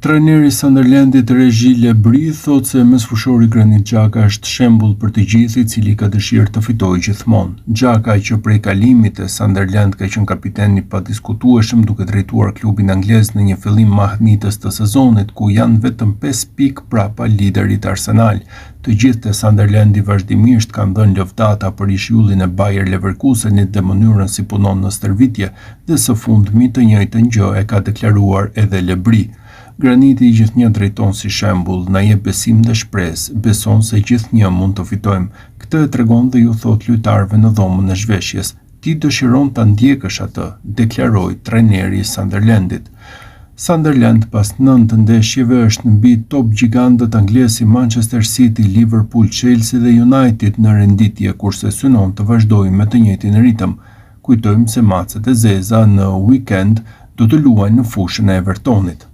Trajneri i Sunderlandit Reggie Lebris thotë se mesfushori Granit Xhaka është shembull për të gjithë i cili ka dëshirë të fitojë gjithmonë. Xhaka, që prej kalimit te Sunderland ka qenë kapiten i padiskutueshëm duke drejtuar klubin anglez në një fillim mahnitës të sezonit ku janë vetëm 5 pikë prapa liderit Arsenal. Të gjithë te Sunderlandi vazhdimisht kanë dhënë lëvdata për ishullin e Bayer Leverkusenit dhe mënyrën si punon në stërvitje dhe së fundmi të njëjtën gjë e ka deklaruar edhe Lebris. Graniti gjithnjë drejton si shembull, na jep besim dhe shpresë, beson se gjithnjë mund të fitojmë. Këtë e tregon dhe ju thot lojtarëve në dhomën e zhveshjes. Ti dëshiron ta ndjekësh atë, deklaroi trajneri i Sunderlandit. Sunderland pas 9 ndeshjeve është mbi top gjigantët anglez si Manchester City, Liverpool, Chelsea dhe United në renditje, kurse synon të vazhdojë me të njëjtin ritëm. Kujtojmë se macet e zeza në weekend do të luajnë në fushën e Evertonit.